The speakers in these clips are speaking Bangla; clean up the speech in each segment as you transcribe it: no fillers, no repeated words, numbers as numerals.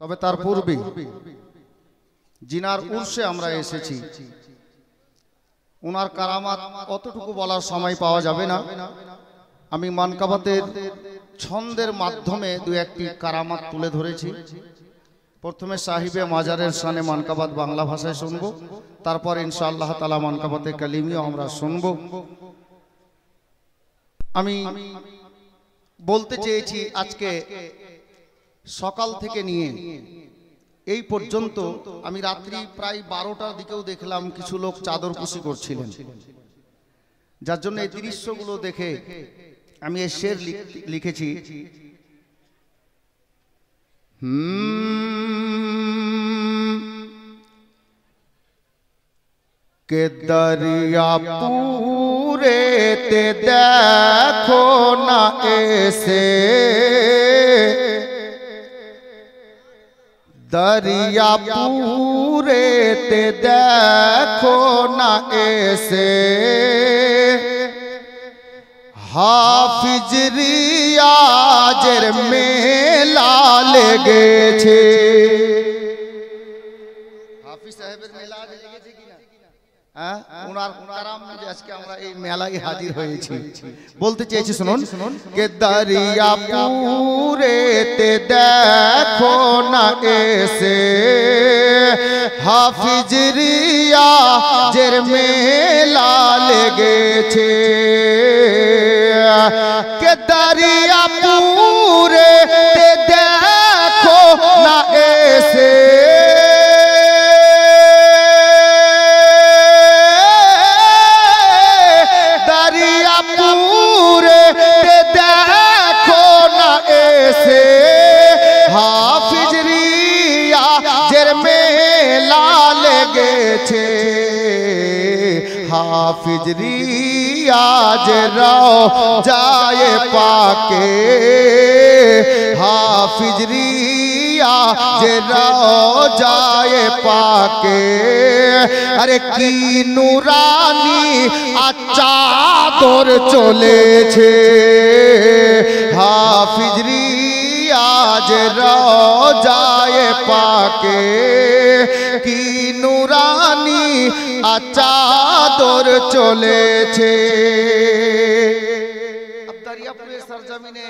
তবে তার পূর্বে জিনার উর্সে আমরা এসেছি। ওনার কারামাত অতটুকু বলার সময় পাওয়া যাবে না। আমি মানকাবাতের ছন্দের মাধ্যমে দু একটি কারামাত তুলে ধরেছি। প্রথমে সাহিবে মাজারের শানে মানকাবাত বাংলা ভাষায় শুনবো, তারপর ইনশাআল্লাহ তাআলা মানকাবাতে কালিমিও আমরা শুনবো। আমি বলতে চেয়েছি আজকে সকাল থেকে নিয়ে এই পর্যন্ত আমি রাত্রি প্রায় 12টার দিকেও দেখলাম কিছু লোক চাদর কুশি করছিলেন, যার জন্য এই দৃশ্যগুলো দেখে আমি এই শের লিখেছি। के दरिया पूरे ते देखो ना ऐसे, दरिया पूरे ते देखो ना ऐसे, हाफिज रियाजेर मेला लेगे छे। हाफिज साहेबेर मेला लेगेছে কিনা? হ্যাঁ, ওনার কারাম যে আজকে আমরা এই মেলায় হাজির হয়েছি। বলতে চেয়েছি শুনুন, কে দরিয়া পুরে তে দেখো না এসে, হাফিজ রিয়াজের মেলা লেগেছে। কে দরিয়া পুরে তে দেখো না এসে, हाफिज रियाजेर मेला लेगेছে, हाफिज रियाजेर রওজায়ে পাকে, हाफिज रियाजेर রওজায়ে পাকে। আরে কি নুরানি চাদর চলেছে, हाफिज रियाजेर রওজায়ে পাকে, কি নুরানি চাদর চলেছে। দরিয়াপুরের সরজমিনে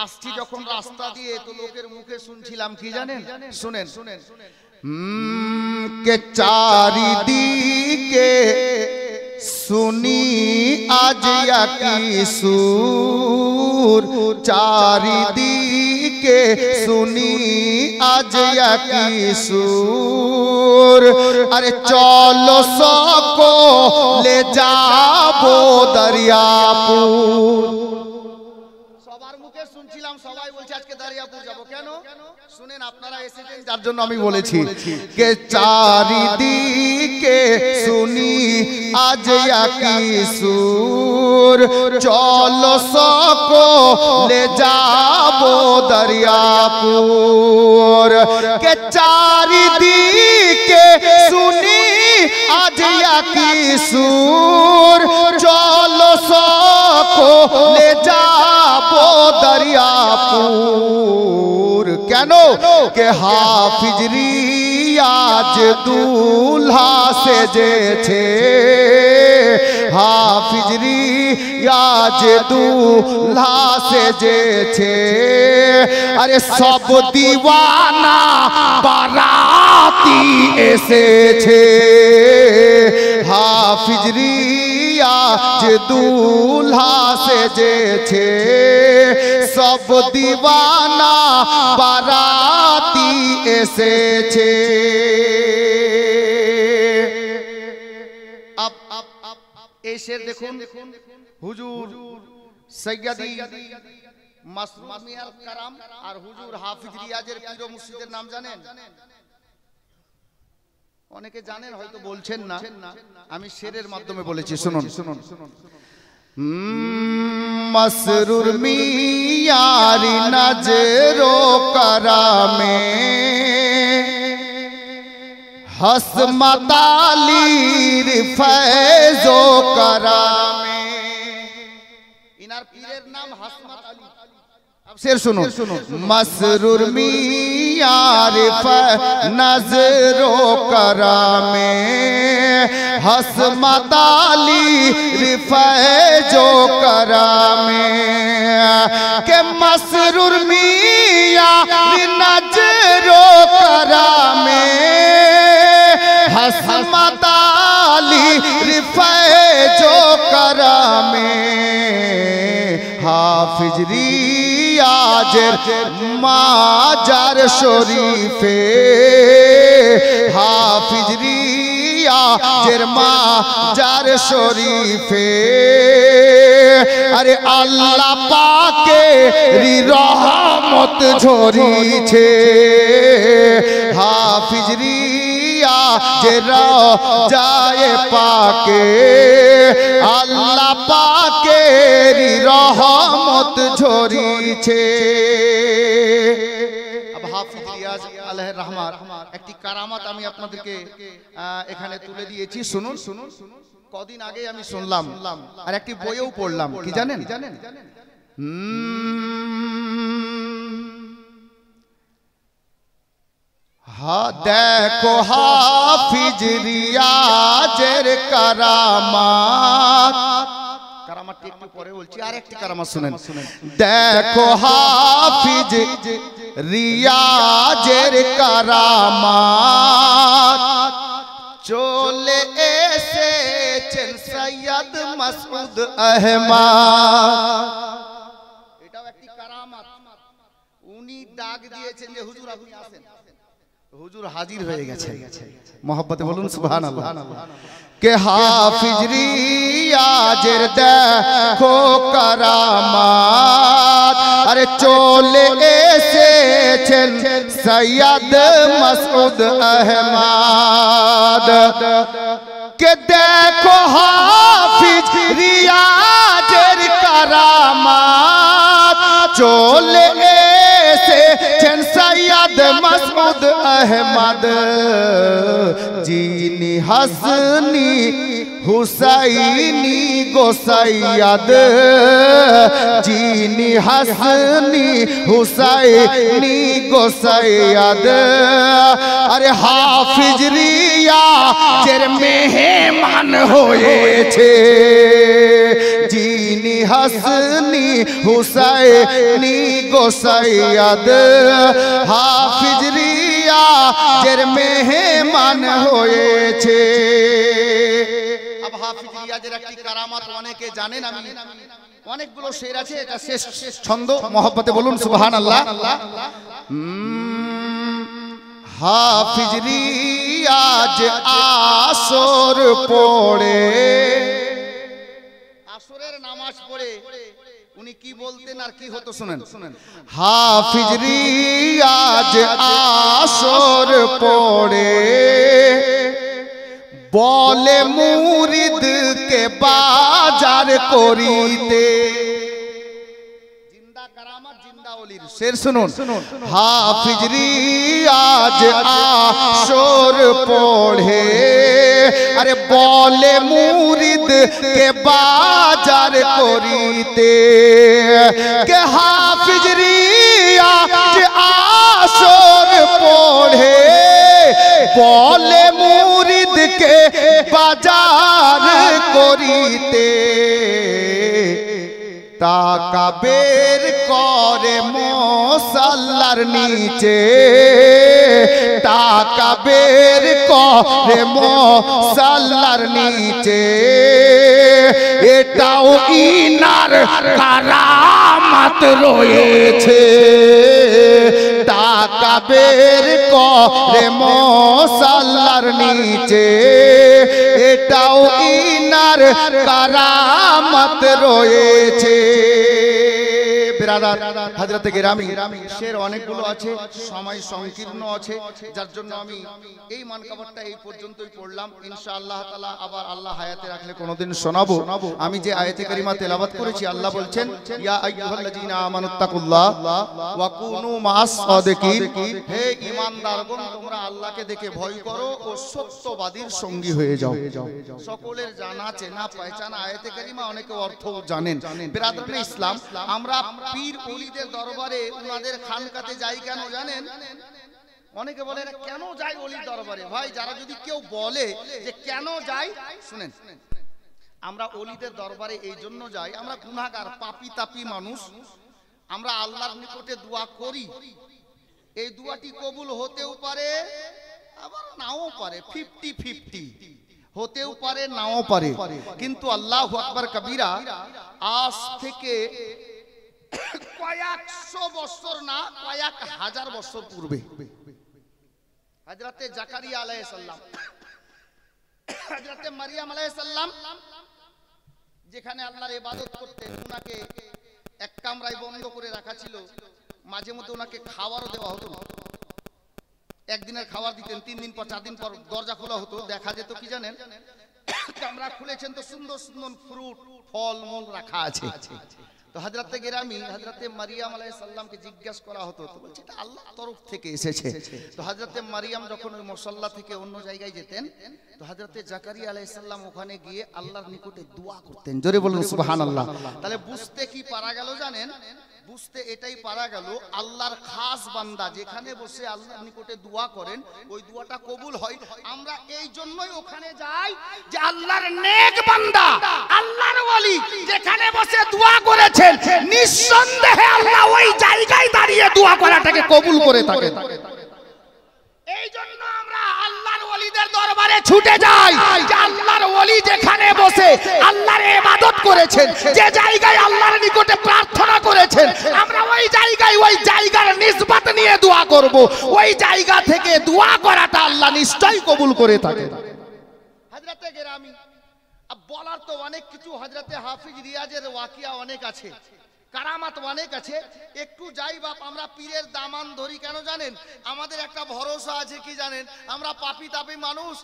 আসছি যখন রাস্তা দিয়ে, তো লোকের মুখে শুনছিলাম কি জানেন? শুনেন কে চারিদিকে सुनी आज की सुर, चारिदिके सुनी आज की सुर। अरे चलो सको ले जाबो दरियापुर। সবার মুখে শুনছিলাম, সবাই বলছে আজকে দরিয়াপুর যাবো। কেন? শুনেন, আপনারা এসেছেন যার জন্য আমি বলেছি। কে চারিদিকে শুনি আজ কি সুর, চলো সको ले जाबो दरियापुर। কে চারিদিকে শুনি আজ কি সুর, চলো সको ले जाबो दरियापुर। কেন? কে হাফিজ রিয়াজ দুলহা সেজেছে, হাফিজ রিয়াজ দুলহা সেজেছে। আরে সব দিওয়ানা বারাতি এসেছে, হাফিজ রিয়াজ দুলহা সেজেছে। সব দিওয়ানা বারাতি এসেছে। এই শের দেখুন, হুজুর সৈয়দি মাসরুর মিয়ার কারাম আর হুজুর হাফিজ রিয়াজের পীর ও মুর্শিদের নাম জানেন? অনেকে জানেন, হয়তো বলছেন না। আমি শেরের মাধ্যমে বলেছি, শুনুন। मसरूर मियारी नजरो करामे, हसमतालीर फैजो करामे। इनार पीरेर नाम हसमत आली। शेर सुनो, मसरूर मियां रिफ़अत नज़रो करामे हसमत अली रिफ़अत जो करामे के मसरूर मियां नज़रो करामे हसमत अली रिफ़अत जो करामे हाफिज रियाजेर माजार शरीफे हाफिज रियाजेर माजार शरीफे अरे अल्लाह पाके री रहमत झरिछे हाफिज रियाजेर जाए पाके अल्लाह पाके री रहमत झरिछे। अब हाफिज रियाজ আলাইহির রহমাত একটি কারামাত আমি আপনাদেরকে এখানে তুলে দিয়েছি, শুনুন। কদিন আগে আমি শুনলাম আর একটি বইও পড়লাম, কি জানেন? देखो हाफिज रियाजेर करामात करामातটি একটু পরে বলছি, আর একটি करामात শুনেন। देखो हाफिज रियाजेर करामात चले एसेছেন সৈয়দ মাসউদ আহমদ, এটাও একটি करामात। উনি ডাক দিয়েছেন যে হুজুর আপনি আসেন, হুজুর হাজির হয়ে গেছে। মোহাব্বতে বলুন সুবহানাল্লাহ। কে হাফিজ রিয়াজের দেখো কারামাত আরে চলে এসেছেন সৈয়দ মাসউদ আহমদ কে দেখো হাফিজ রিয়াজের কারামাত চলে এসেছেন সৈয়দ মাসউদ আহমদ যিনি হাসনি হুসাইনি গো সৈয়দ যিনি হাসনি হুসাইনি গো সৈয়দ আরে হাফিজ রিয়াজের মেহমান হয়েছে যিনি হাসনি হুসাইনি গো সৈয়দ হাফিজ রিয়াজের মেহমান হয়েছে। अब हाफिज रियाजेर একটি কারামাত অনেকে জানেন, আমি অনেকগুলো শের আছে, এটা শেষ ছন্দ, মোহাব্বতে বলুন সুবহানাল্লাহ। হাফিজ রিয়াজ আসর পড়ে, আসরের নামাজ পড়ে উনি কি বলতেন আর কি হতো শুনেন। হাফিজ রিয়াজ আসর পড়ে বলে মুরিদকে বাজার করিতে, জিন্দা কারামাত জিন্দা ওলির শের শুনুন। হাফিজ রিয়াজ আসর পড়ে আরে বলে মুরিদকে বাজার করিতে কে হাফিজ রিয়াজ আসর পড়ে বলে মুরিদকে বাজার করিতে টাকা বের করে মুসাল্লার নিচে টাকা বের করে মুসাল্লার নিচে এটাও ইনার কারামাত রয়েছে টাকা বের করে মুসাল্লার নিচে এটাও ইনার কারামাত রয়েছে। बिरादार हजरत गिरामी शेर অনেকগুলো আছে, সময় সংকীর্ণ আছে, যার জন্য আমি এই মানকাবারটা এই পর্যন্তই পড়লাম। ইনশাআল্লাহ তাআলা আবার আল্লাহ হায়াতে রাখলে কোনোদিন শোনাবো। আমি যে আয়াতে কারিমা তেলাওয়াত করেছি, আল্লাহ বলছেন ইয়া আইয়ুহাল্লাযীনা আমানুত্তাকুল্লাহ ওয়া কুনু মাআস সাদিকিন, হে ঈমানদারগণ তোমরা আল্লাহকে দেখে ভয় করো ও সত্যবাদীর সঙ্গী হয়ে যাও। সকলের জানা চেনা পহচানা আয়াতে কারিমা, অনেকে অর্থ জানেন। বিরাদরানে ইসলাম, আমরা পীর ওলিদের দরবারে উনাদের খানকাতে যাই কেন জানেন? অনেকে বলে কেন যাই ওলির দরবারে? ভাই, যারা যদি কেউ বলে যে কেন যাই, শুনেন, আমরা ওলিদের দরবারে এই জন্য যাই, আমরা গুনাহগার পাপী তাপী মানুষ, আমরা আল্লাহর নিকটে দোয়া করি। এই দোয়াটি কবুল হতেও পারে আবার নাও পারে, 50-50 হতেও পারে নাও পারে। কিন্তু আল্লাহু আকবার কবীরা, আজ থেকে কয়েকশো বছর না, কয়েক হাজার বছর পূর্বে হযরতে জাকারিয়া আলাইহিস সালাম, হযরতে মারিয়াম আলাইহিস সালাম যেখানে আল্লাহর ইবাদত করতেন, উনাকে এক কামরায় বন্ধ করে রাখা ছিল। মাঝে মধ্যে ওনাকে খাবারও দেওয়া হতো না। একদিনের খাবার দিতেন, 3 দিন পর 4 দিন পর দরজা খোলা হতো, দেখা যেত কি জানেন, কামরা খুলেছেন তো সুন্দর সুন্দর ফ্রুট ফল মূল রাখা আছে। তো হযরতে গেরামি হযরতে মারিয়াম আলাইহিস সালামকে জিজ্ঞাসা করা হতো, তো বলছে এটা আল্লাহর তরফ থেকে এসেছে। তো হযরতে মারিয়াম যখন ওই মুসাল্লা থেকে অন্য জায়গায় যেতেন, তো হযরতে জাকারিয়া আলাইহিস সালাম ওখানে গিয়ে আল্লাহর নিকটে দোয়া করতেন। জোরে বলুন সুবহানাল্লাহ। তাহলে বুঝতে কি পারা গেল জানেন? বুঝতে এটাই পারা গেল, আল্লাহর খাস বান্দা যেখানে বসে আল্লাহর নিকটে দোয়া করেন, ওই দোয়াটা কবুল হয়। আমরা এই জন্যই ওখানে যাই যে আল্লাহর নেক বান্দা, আল্লাহর ওলি যেখানে বসে দোয়া করেছেন, নিঃসন্দেহে আল্লাহ ওই জায়গায় দাঁড়িয়ে দোয়া করাটাকে কবুল করে থাকেন। এই জন্য আমরা আল্লাহর ওলিদের দরবারে ছুটে যাই যে আল্লাহর ওলি যেখানে বসে আল্লাহর ইবাদত করেছেন, যে জায়গায় আল্লাহর নিকটে প্রার্থনা করেছেন, আমরা ওই জায়গার নিসবত নিয়ে দোয়া করব। ওই জায়গা থেকে দোয়া করাটা আল্লাহ নিশ্চয়ই কবুল করে থাকেন। হযরতে গেরামি, বলার তো অনেক কিছু, হযরতে হাফিজ রিয়াজের ওয়াকিয়া অনেক আছে, কারামাত অনেক আছে। একটু যাই বাপ, আমরা পীরের দামান ধরি কেন জানেন? আমাদের একটা ভরসা আছে কি জানেন? আমরা পাপী তাপী মানুষ,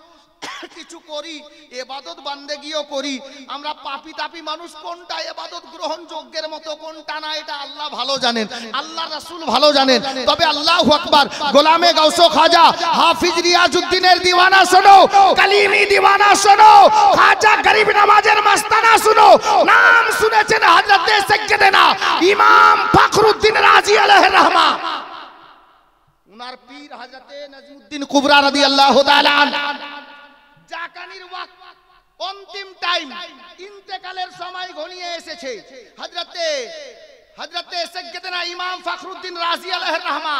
কিছু করি, ইবাদত বান্দেগিও করি। আমরা পাপী তাপী মানুষ, কোনটা ইবাদত গ্রহণযোগ্যের মতো কোনটা না, এটা আল্লাহ ভালো জানেন, আল্লাহর রাসূল ভালো জানেন। তবে আল্লাহু আকবার, গোলামে গাউস খাজা হাফিজ রিয়াজউদ্দিনের দিওয়ানা শোনো, কালিমি দিওয়ানা শোনো, খাজা গরিব নওয়াজের মাস্তানা শোনো। নাম শুনেছেন হযরতে সাইয়্যিদনা ইমাম ফখরুদ্দিন রাজি আলাইহির রহমা, উনার পীর হযরতে নাজমুদ্দিন কুবরা রাদিয়াল্লাহু তাআলা জাকানির ওয়াক্ত, অন্তিম টাইম, ইন্তেকালের সময় ঘনিয়ে এসেছে। হযরতে সাইয়্যিদনা ইমাম ফখরুদ্দিন রাজি আলাইহির রহমা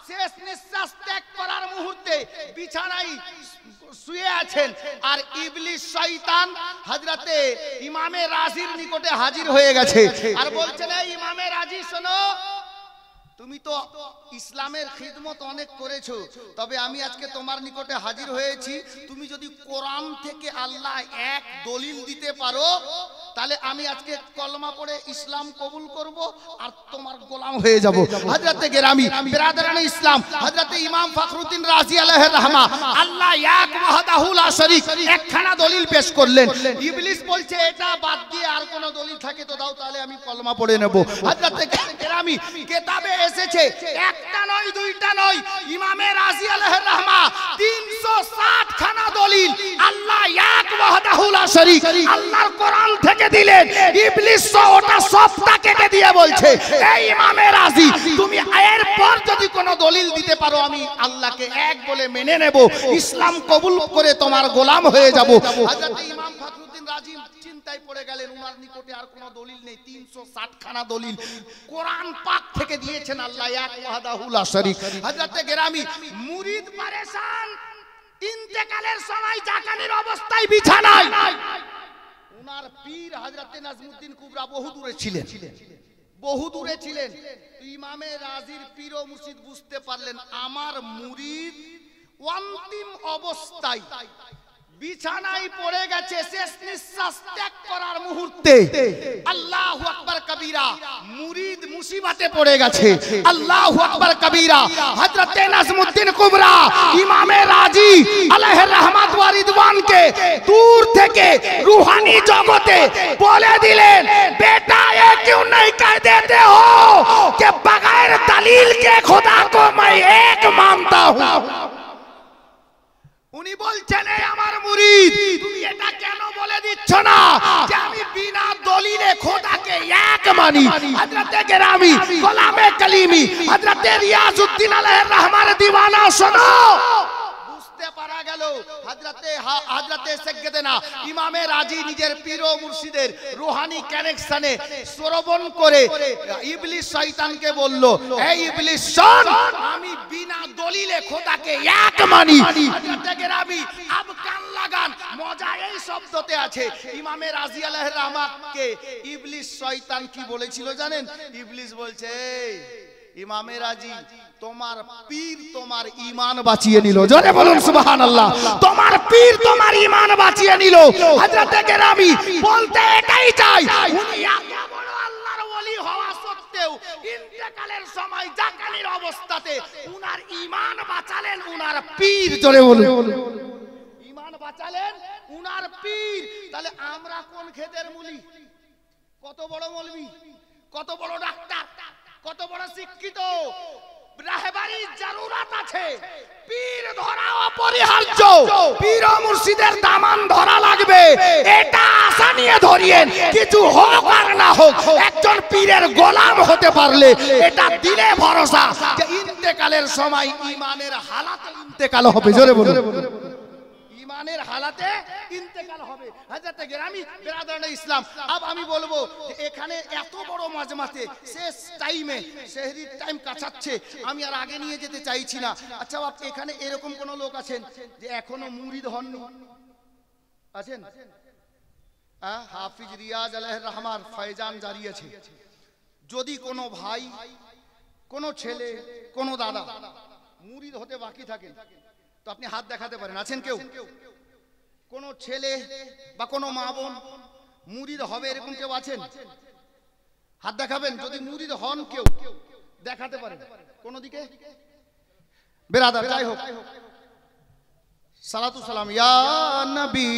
শেষ নিঃশ্বাস ত্যাগ করার মুহূর্তে বিছানায় শুয়ে আছেন, আর ইবলিস শয়তান হযরতে ইমামে রাজির নিকটে হাজির হয়ে গেছে, আর বলছেন এই ইমামে রাজি শোনো, তুমি তো ইসলামের খিদমত অনেক করেছো, তবে আমি আজকে তোমার নিকটে হাজির হয়েছি, তুমি যদি কোরআন থেকে আল্লাহ এক দলিল দিতে পারো, তাহলে আমি আজকে কলমা পড়ে ইসলাম কবুল করব আর তোমার গোলাম হয়ে যাব। হযরতে গেরামি বিরাদরানে ইসলাম, হযরতে ইমাম ফখরুদ্দিন রাজি আলাইহির রহমা আল্লাহ এক ওয়াহদাহু লা শরীক একখানা দলিল পেশ করলেন। ইবলিস বলছে এটা বাদ দিয়ে আর কোন দলিল থাকে তো দাও, তাহলে আমি কলমা পড়ে নেব। হযরতে গেরামি কিতাবে এসেছে, একটা নয় দুইটা নয়, ইমামে রাজি আলাইহির রহমা 360 খানা দলিল আল্লাহ এক ওয়াহদাহু লা শরীক আল্লাহর কোরআন থেকে দিলেন। ইবলিস ওটা সবটা কেটে দিয়ে বলছে এই ইমামে রাজি, তুমি এর পর যদি কোন দলিল দিতে পারো, আমি আল্লাহকে এক বলে মেনে নেব, ইসলাম কবুল করে তোমার গোলাম হয়ে যাব। হযরত ইমাম ফখরুদ্দিন রাজি চিন্তায় পড়ে গেলেন, উনার নিকটে আর কোনো দলিল নেই, 360 খানা দলিল কোরআন পাক থেকে দিয়েছেন আল্লাহ এক ওয়াহদাহু লা শরীক। হযরত গেরামি মুরিদ পরেশান, ইন্তেকালের সময় জাকানির অবস্থায় বিছানায়, উনার পীর হযরতে নাজমুদ্দিন কুবরা বহু দূরে ছিলেন, বহু দূরে ছিলেন। ইমামে রাজির পীর ও মুর্শিদ বুঝতে পারলেন আমার মুরিদ অন্তিম অবস্থায় বিছানায় পড়ে গেছে, শেষ নিঃশ্বাস ত্যাগ করার মুহূর্তে। আল্লাহু আকবার কবীরা, মুরিদ মুসিবতে পড়ে গেছে। আল্লাহু আকবার কবীরা, হযরতে নাজমুদ্দিন কুবরা ইমামে রাজি আলাইহির রহমাত ওয়া রিদওয়ানকে দূর থেকে রূহানি জগতে বলে দিলেন, বেটা ये क्यों नहीं कह देते हो कि बगैर दलील के खुदा को मैं एक मानता हूं। উনি বলছেন এই আমার মুরিদ, তুমি এটা কেন বলে দিচ্ছ না যে আমি বিনা দলিলে খোদাকে এক মানি? হযরতে গেরামি গোলামে কালিমি হযরতে রিয়াজউদ্দিন আলাইহির রহমান দিওয়ানা শোনো, বুঝতে পারা গেল হযরতে সাইয়্যিদানা ইমামে রাজি নিজের পীর ও মুর্শিদের রূহানি কানেকশনে শ্রবণ করে ইবলিস শয়তানকে বলল, এই ইবলিস শোন, আমি বিনা দলিলে খোদাকে এক মানি। হযরতে গেরামি আব কান লাগান, মজা এই শব্দতে আছে। ইমামে রাজি আলাইহির রহমাতকে ইবলিস শয়তান কি বলেছিল জানেন? ইবলিস বলছে, ইমামে রাজি তোমার পীর তোমার ঈমান বাঁচিয়ে নিল। জোরে বলুন সুবহানাল্লাহ। তোমার পীর তোমার ঈমান বাঁচিয়ে নিল। হযরতে গেরামি বলতে এটাই চাই, উনি এত বড় আল্লাহর ওলি হওয়া সত্ত্বেও ইন্তেকালের সময় জাকানির অবস্থাতে উনার ঈমান বাঁচালেন উনার পীর। জোরে বলুন, ঈমান বাঁচালেন উনার পীর। তাহলে আমরা কোন খেতের মুলি? কত বড় মৌলবি, কত বড় ডাক্তার, কত বড় শিক্ষিত, রাহবারির জরুরত আছে। পীর ধরা অপরিহার্য, পীর ও মুর্শিদের দামান ধরা লাগবে। এটা আশা নিয়ে ধরিয়েন, কিছু হোক আর না হোক একজন পীরের গোলাম হতে পারলে এটা দিলে ভরসা যে ইন্তেকালের সময় ঈমানের হালাতে ইন্তেকাল হবে। জোরে বলুন, ঈমানের হালাতে ইন্তেকাল হবে। হযরতে গেরামি বিরাদরানে ইসলাম, আব আমি বলবো যে এখানে এত বড় মাজমাতে শেষ টাইমে সেহরির টাইম কাছাচ্ছে, আমি আর আগে নিয়ে যেতে চাইছি না। আচ্ছা বাপ, এখানে এরকম কোন লোক আছেন যে এখনো মুরিদ হননি? আছেন? হাফিজ রিয়াজ আলাইহির রহমান ফয়জান জারি আছে। যদি কোনো ভাই, কোনো ছেলে, কোনো দাদা মুরিদ হতে বাকি থাকেন তো আপনি হাত দেখাতে পারেন। আছেন কেউ? কোন ছেলে বা কোনো মা বোন মুরিদ হবে এরকম কেউ আছেন? হাত দেখাবেন যদি মুরিদ হন। কেউ দেখাতে পারেন কোন দিকে? বেরাদার, যাই হোক, সালাতু সালাম ইয়া নবী